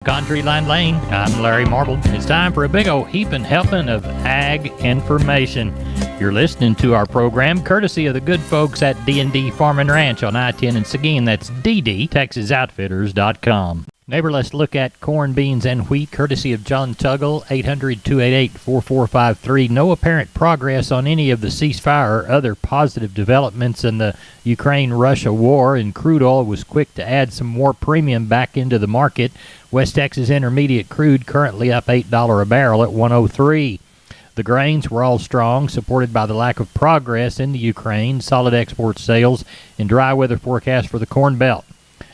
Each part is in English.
Country Line Lane, I'm Larry Marble. It's time for a big old heaping helping of ag information. You're listening to our program courtesy of the good folks at D&D Farm and Ranch on I-10 in Seguin. That's DD-TexasOutfitters.com. Neighbor, let's look at corn, beans, and wheat, courtesy of John Tuggle, 800-288-4453. No apparent progress on any of the ceasefire or other positive developments in the Ukraine-Russia war, and crude oil was quick to add some more premium back into the market. West Texas Intermediate crude currently up $8 a barrel at $103. The grains were all strong, supported by the lack of progress in the Ukraine, solid export sales, and dry weather forecast for the Corn Belt.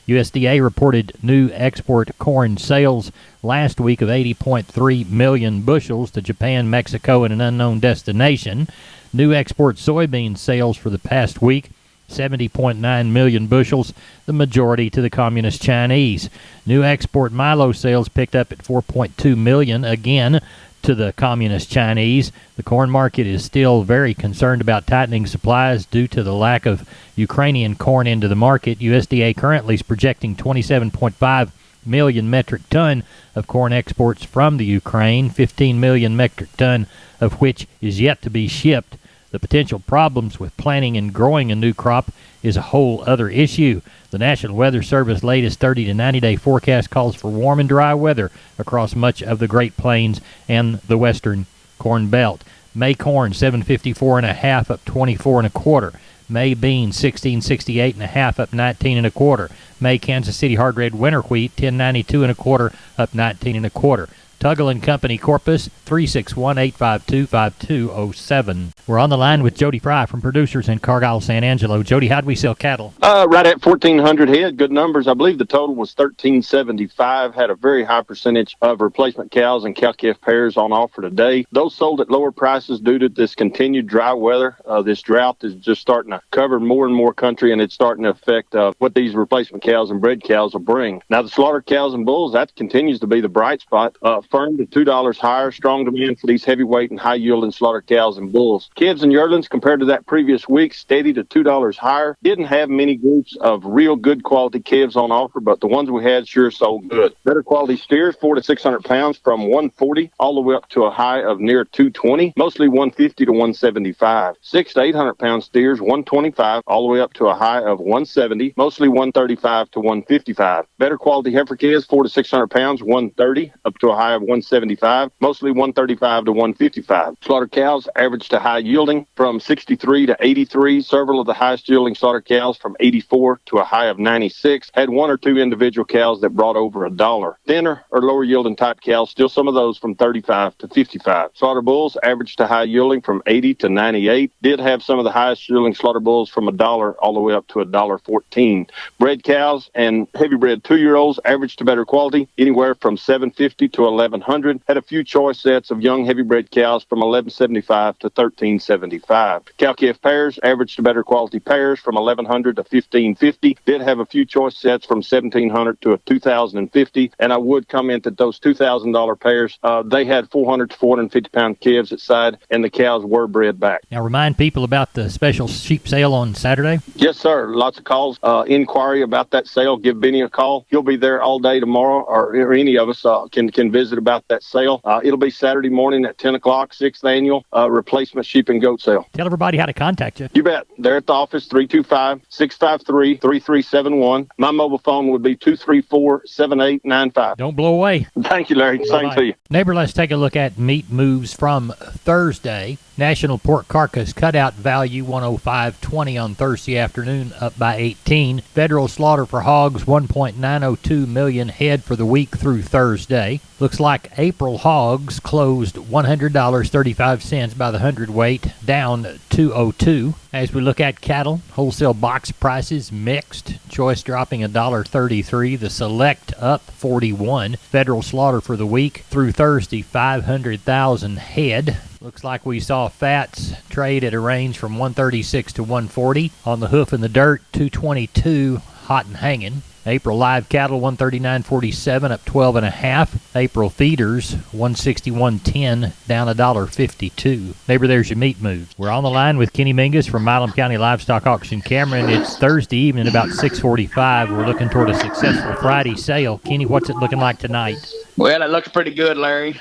USDA reported new export corn sales last week of 80.3 million bushels to Japan, Mexico, and an unknown destination. New export soybean sales for the past week, 70.9 million bushels, the majority to the Communist Chinese. New export milo sales picked up at 4.2 million, again to the Communist Chinese. The corn market is still very concerned about tightening supplies due to the lack of Ukrainian corn into the market. USDA currently is projecting 27.5 million metric ton of corn exports from the Ukraine, 15 million metric ton of which is yet to be shipped. The potential problems with planting and growing a new crop is a whole other issue. The National Weather Service latest 30 to 90-day forecast calls for warm and dry weather across much of the Great Plains and the western Corn Belt. May corn 754.5 up 24.25. May beans 1668.5 up 19.25. May Kansas City hard red winter wheat 1092.25 up 19.25. Tuggle and Company, Corpus, 361-852-5207. We're on the line with Jody Fry from Producers in Cargyle, San Angelo. Jody, how'd we sell cattle? Right at 1,400 head. Good numbers. I believe the total was 1,375. Had a very high percentage of replacement cows and cow-calf pairs on offer today. Those sold at lower prices due to this continued dry weather. This drought is just starting to cover more and more country, and it's starting to affect what these replacement cows and bred cows will bring. Now, the slaughter cows and bulls, that continues to be the bright spot. Firm to $2 higher. Strong demand for these heavyweight and high-yielding slaughter cows and bulls. Calves and yearlings, compared to that previous week, steady to $2 higher. Didn't have many groups of real good quality calves on offer, but the ones we had sure sold good. Better quality steers, 400 to 600 pounds, from 140 all the way up to a high of near 220, mostly 150 to 175. 600 to 800 pound steers, 125 all the way up to a high of 170, mostly 135 to 155. Better quality heifer calves, 400 to 600 pounds, 130 up to a high of 175, mostly 135 to 155. Slaughter cows, average to high yielding, from 63 to 83. Several of the highest yielding slaughter cows from 84 to a high of 96. Had one or two individual cows that brought over $1. Thinner or lower yielding type cows, still some of those from 35 to 55. Slaughter bulls, average to high yielding from 80 to 98. Did have some of the highest yielding slaughter bulls from $1 all the way up to $1.14. Bred cows and heavy bred 2-year-olds, average to better quality, anywhere from 750 to 1100. Had a few choice sets of young heavy bred cows from 1175 to 1375. Cow-calf pairs, average to better quality pairs from 1100 to 1550. Did have a few choice sets from 1700 to a 2050. And I would comment that those $2,000 pairs, they had 400 to 450 pound calves at side, and the cows were bred back. Now remind people about the special sheep sale on Saturday. Yes, sir. Lots of calls, inquiry about that sale. Give Benny a call. He'll be there all day tomorrow, or any of us can visit about that sale. It'll be Saturday morning at 10 o'clock, 6th annual replacement sheep and goat sale. Tell everybody how to contact you. You bet. They're at the office, 325-653-3371. My mobile phone would be 234-7895. Don't blow away. Thank you, Larry. Same to you. Neighbor, let's take a look at meat moves from Thursday. National pork carcass cutout value 105.20 on Thursday afternoon, up by 18. Federal slaughter for hogs 1.902 million head for the week through Thursday. Looks like April hogs closed $100.35 by the hundredweight, down 202. As we look at cattle, wholesale box prices mixed. Choice dropping $1.33. The select up 41. Federal slaughter for the week through Thursday 500,000 head. Looks like we saw fats trade at a range from 136 to 140. On the hoof in the dirt, 222 hot and hanging. April live cattle 139.47 up 12.5. April feeders 161.10 down $1.52. Neighbor, there's your meat moves. We're on the line with Kenny Mingus from Milam County Livestock Auction Cameron. It's Thursday evening about 6:45. We're looking toward a successful Friday sale. Kenny, what's it looking like tonight? Well, it looks pretty good, Larry.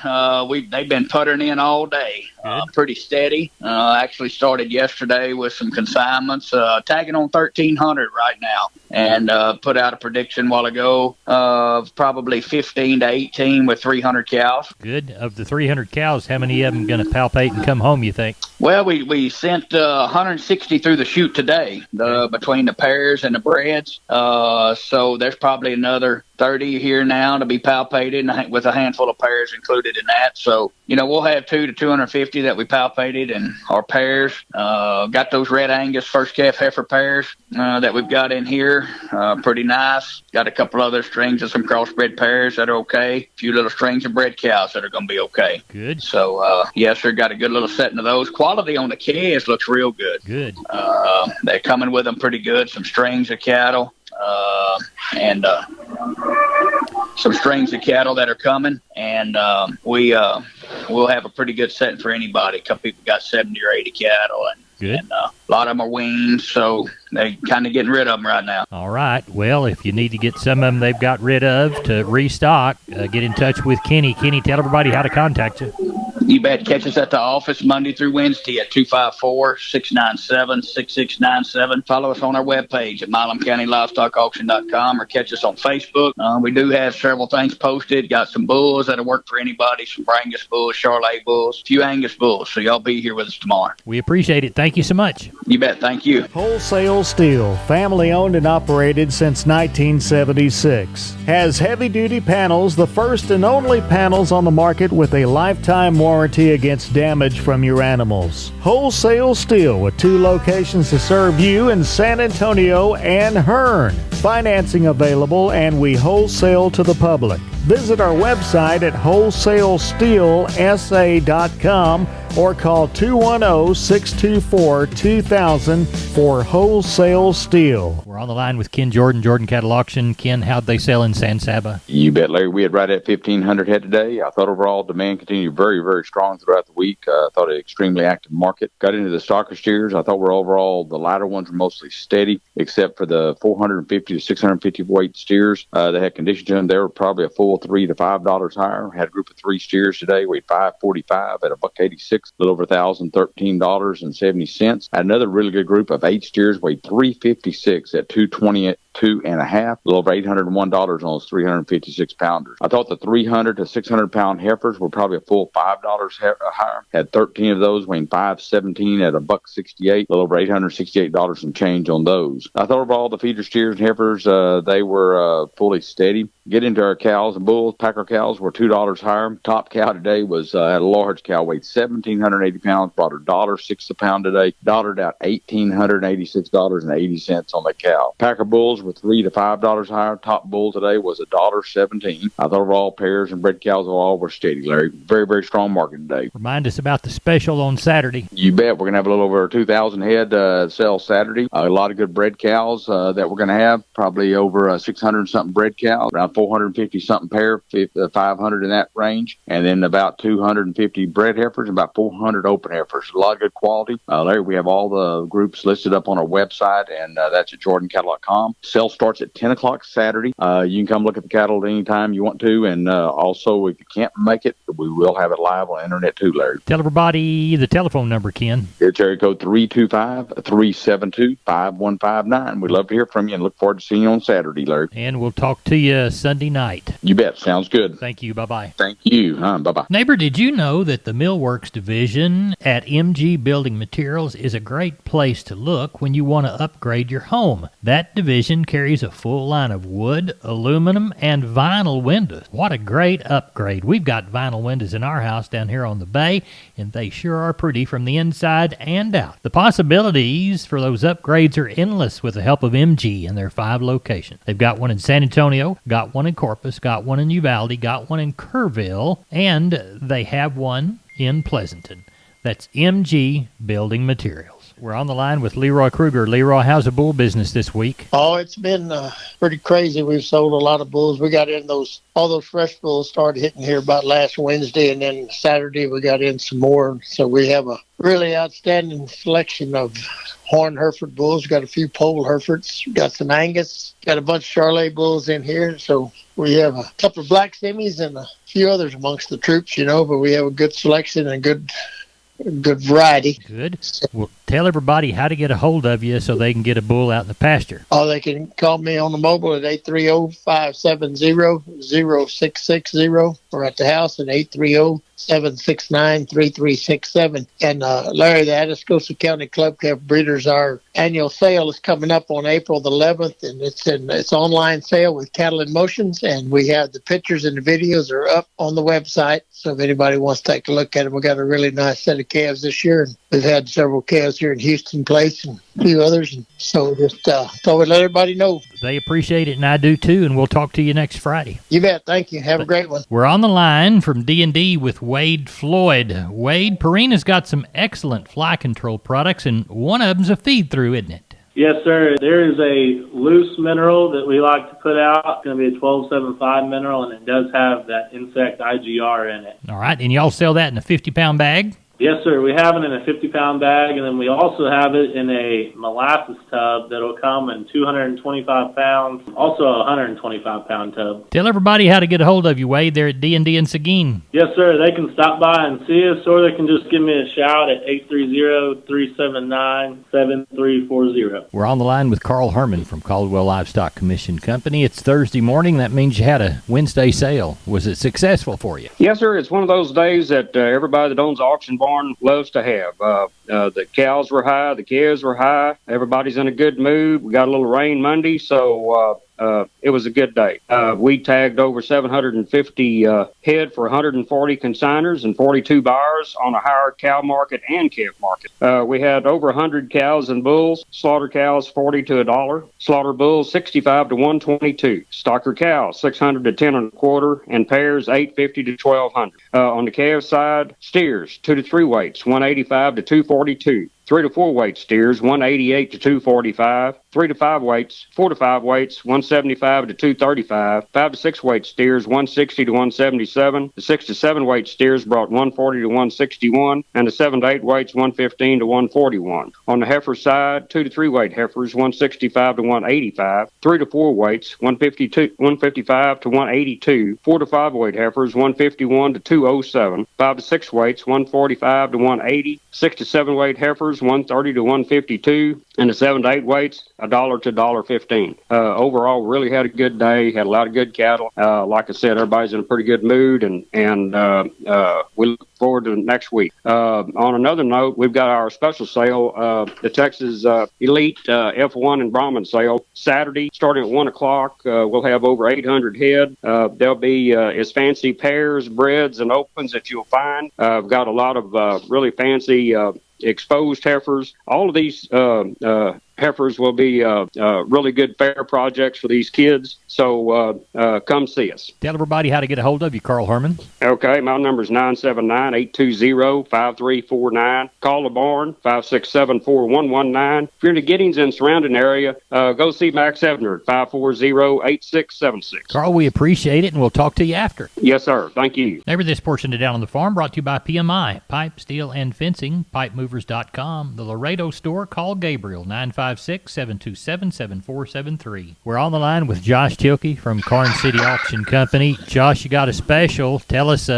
They've been puttering in all day. Pretty steady. Actually started yesterday with some consignments, tagging on 1,300 right now, and put out a prediction a while ago of probably 15 to 18 with 300 cows. Good. Of the 300 cows, how many of them going to palpate and come home, you think? Well, we sent 160 through the chute today, between the pairs and the breds. So there's probably another 30 here now to be palpated, with a handful of pairs included in that. So, we'll have 200 to 250 that we palpated, and our pairs. Got those Red Angus first calf heifer pairs that we've got in here. Pretty nice. Got a couple other strings of some crossbred pairs that are okay. A few little strings of bred cows that are going to be okay. Good. So, yes, sir, got a good little setting of those. Quality on the calves looks real good. Good. They're coming with them pretty good. Some strings of cattle. And some strings of cattle that are coming, and we'll have a pretty good setting for anybody. A couple people got 70 or 80 cattle, and a lot of them are weaned, so they're kind of getting rid of them right now. All right. Well, if you need to get some of them they've got rid of to restock, get in touch with Kenny. Kenny, tell everybody how to contact you. You bet. Catch us at the office Monday through Wednesday at 254-697-6697. Follow us on our webpage at MilamCountyLivestockAuction.com, or catch us on Facebook. We do have several things posted. Got some bulls that'll work for anybody, some Brangus bulls, Charolais bulls, a few Angus bulls. So y'all be here with us tomorrow. We appreciate it. Thank you so much. You bet. Thank you. Wholesale Steel, family owned and operated since 1976. Has heavy-duty panels, the first and only panels on the market with a lifetime warranty against damage from your animals. Wholesale Steel, with 2 locations to serve you in San Antonio and Hearn. Financing available, and we wholesale to the public. Visit our website at wholesalesteelsa.com or call 210-624-2000 for Wholesale Steel. We're on the line with Ken Jordan, Jordan Cattle Auction. Ken, how'd they sell in San Saba? You bet, Larry. We had right at 1,500 head today. I thought overall demand continued very, very strong throughout the week. I thought an extremely active market. Got into the stocker steers. I thought overall the lighter ones were mostly steady, except for the 450 to 650 weight steers. They had condition to them. They were probably a full $3 to $5 higher. Had a group of 3 steers today. Weighed 545 at $1.86, a little over $1,013.70. Had another really good group of 8 steers, weighed 356 at $222.5, a little over $801 on those 356 pounders. I thought the 300 to 600 pound heifers were probably a full $5 higher. Had 13 of those, weighing 517 at $1.68, a little over $868 and change on those. I thought overall the feeder steers and heifers, they were fully steady. Get into our cows and bulls. Packer cows were $2 higher. Top cow today was had a large cow, weighed 1,780 pounds, brought her $1.06 a pound today, dollared out $1,886.80 on the cow. Packer bulls were $3 to $5 higher. Top bull today was $1.17. I thought overall pairs and bred cows all were steady, Larry. Very, very strong market today. Remind us about the special on Saturday. You bet. We're going to have a little over 2,000 head sell Saturday. A lot of good bred cows that we're going to have. Probably over 600 something bred cows, around 450 something pair, 500 in that range, and then about 250 bred heifers, and about 400 open heifers. A lot of good quality. Larry, we have all the groups listed up on our website, and that's at jordancattle.com. Sale starts at 10 o'clock Saturday. You can come look at the cattle at any time you want to, and also if you can't make it, we will have it live on the internet too, Larry. Tell everybody the telephone number, Ken. It's area code 325-372-5159. We'd love to hear from you and look forward to seeing you on Saturday, Larry. And we'll talk to you Sunday night. You bet. Sounds good. Thank you. Bye-bye. Thank you. Bye-bye. Neighbor, did you know that the Millworks division at MG Building Materials is a great place to look when you want to upgrade your home? That division carries a full line of wood, aluminum, and vinyl windows. What a great upgrade. We've got vinyl windows in our house down here on the bay, and they sure are pretty from the inside and out. The possibilities for those upgrades are endless with the help of MG and their 5 locations. They've got one in San Antonio, got one in Corpus, got one in Uvalde, got one in Kerrville, and they have one in Pleasanton. That's MG Building Materials. We're on the line with Leroy Kruger. Leroy, how's the bull business this week? Oh, it's been pretty crazy. We've sold a lot of bulls. We got in all those fresh bulls started hitting here about last Wednesday, and then Saturday we got in some more. So we have a really outstanding selection of horn Hereford bulls. We got a few pole Herefords. We got some Angus. Got a bunch of Charolais bulls in here. So we have a couple of black semis and a few others amongst the troops, but we have a good selection and good variety. Good. Well, tell everybody how to get a hold of you so they can get a bull out in the pasture. Oh, they can call me on the mobile at 830-570-0660 or at the house at 830-769-3367. And Larry, the Atascosa County Club Calf Breeders, our annual sale is coming up on April the 11th, and it's online sale with Cattle in Motions, and we have the pictures and the videos are up on the website. So if anybody wants to take a look at them, we got a really nice set of calves this year, and we've had several calves here in Houston Place and a few others. And so just thought we'd let everybody know. They appreciate it, and I do too, and we'll talk to you next Friday. You bet. Thank you. Have a great one. We're on the line from D&D with Wade Floyd. Wade, Purina's got some excellent fly control products, and one of them's a feed-through, isn't it? Yes, sir. There is a loose mineral that we like to put out. It's going to be a 1275 mineral, and it does have that insect IGR in it. All right, and y'all sell that in a 50-pound bag? Yes, sir. We have it in a 50-pound bag, and then we also have it in a molasses tub that'll come in 225 pounds, also a 125-pound tub. Tell everybody how to get a hold of you, Wade. They're at D&D in Seguin. Yes, sir. They can stop by and see us, or they can just give me a shout at 830-379-7340. We're on the line with Carl Herman from Caldwell Livestock Commission Company. It's Thursday morning. That means you had a Wednesday sale. Was it successful for you? Yes, sir. It's one of those days that everybody that owns an auction barn loves to have. The cows were high, the calves were high. Everybody's in a good mood. We got a little rain Monday, so it was a good day. We tagged over 750 head for 140 consigners and 42 buyers on a higher cow market and calf market. We had over 100 cows and bulls. Slaughter cows 40 to $1. Slaughter bulls 65 to 122. Stocker cows 600 to 10 and a quarter, and pairs 850 to 1200. On the calf side, steers 2 to 3 weights 185 to 242. 3 to 4 weight steers, 188 to 245. 3 to 5 weights, 4 to 5 weights, 175 to 235. 5 to 6 weight steers, 160 to 177. The 6 to 7 weight steers brought 140 to 161, and the 7 to 8 weights, 115 to 141. On the heifer side, 2 to 3 weight heifers, 165 to 185. 3 to 4 weights, 155 to 182. 4 to 5 weight heifers, 151 to 207. 5 to 6 weights, 145 to 180. 6 to 7 weight heifers, 130 to 152, and the 7 to 8 weights, $1 to $1.15. Overall, really had a good day. Had a lot of good cattle. Like I said, everybody's in a pretty good mood, and we look forward to next week. On another note, we've got our special sale, the Texas Elite F1 and Brahman sale, Saturday, starting at 1 o'clock. We'll have over 800 head. There'll be as fancy pairs, breds, and opens that you'll find. We've got a lot of really fancy exposed heifers. All of these heifers will be really good fair projects for these kids. So come see us. Tell everybody how to get a hold of you, Carl Herman. Okay, my number is 979-820-5349. Call the barn, 567-4119. If you're in the Giddings and surrounding area, go see Max Ebner at 540-8676. Carl, we appreciate it, and we'll talk to you after. Yes, sir. Thank you. Neighbor, this portion of Down on the Farm brought to you by PMI, Pipe, Steel, and Fencing, PipeMovers.com. The Laredo store, call Gabriel, 956-727-7473. We're on the line with Josh Tilkey from Karn City Auction Company. Josh, you got a special. Tell us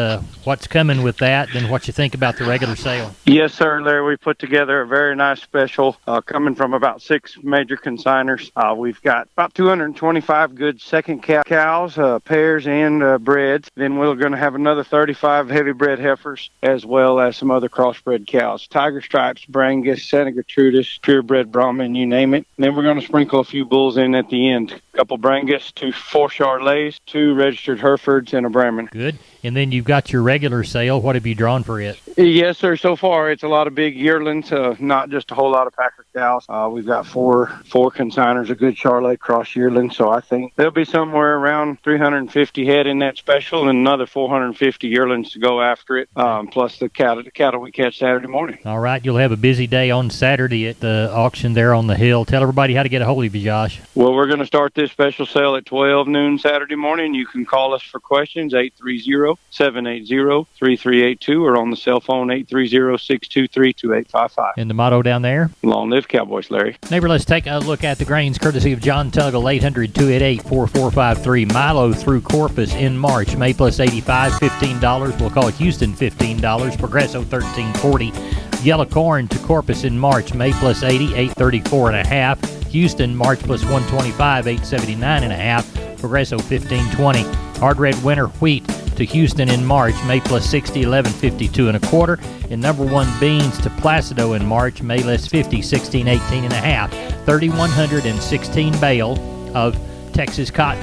what's coming with that and what you think about the regular sale. Yes, sir, Larry. We put together a very nice special coming from about 6 major consigners. We've got about 225 good second cows, pairs, and breds. Then we're going to have another 35 heavy bred heifers, as well as some other crossbred cows. Tiger Stripes, Brangus, Santa Gertrudis, purebred Brahman, you name it. And then we're going to sprinkle a few bulls in at the end. couple Brangus, 2 4 Charolais, 2 registered Herefords, and a Brahman. Good. And then you've got your regular sale. What have you drawn for it? Yes, sir. So far, it's a lot of big yearlings, not just a whole lot of Packer cows. We've got four consigners, a good Charolais cross yearling. So I think there'll be somewhere around 350 head in that special, and another 450 yearlings to go after it, plus the cattle we catch Saturday morning. All right. You'll have a busy day on Saturday at the auction there on the hill. Tell everybody how to get a hold of you, Josh. Well, we're going to start this special sale at 12 noon Saturday morning. You can call us for questions, 830-780-3382, or on the cell phone, 830-623-2855. And the motto down there? Long live Cowboys, Larry. Neighbor, let's take a look at the grains courtesy of John Tuggle, 800-288-4453. Milo through Corpus in March, May plus 85, $15. We'll call it Houston, $15. Progresso, $13.40. Yellow corn to Corpus in March, May plus 80, $834.5. Houston, March plus 125, $879.5. Progresso, $15.20. Hard red winter wheat to Houston in March, May plus 60, $11.52.25. And number one beans to Placido in March, May less 50, $16.18.5. 3,116 bale of Texas cotton.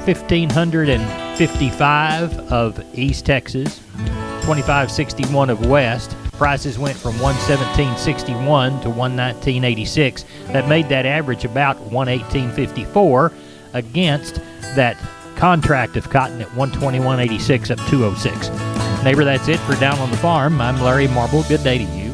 1,555 of East Texas. 2561 of West. Prices went from 117.61 to 119.86. That made that average about 118.54 against that contract of cotton at 121.86 up 206. Neighbor, that's it for Down on the Farm. I'm Larry Marble. Good day to you.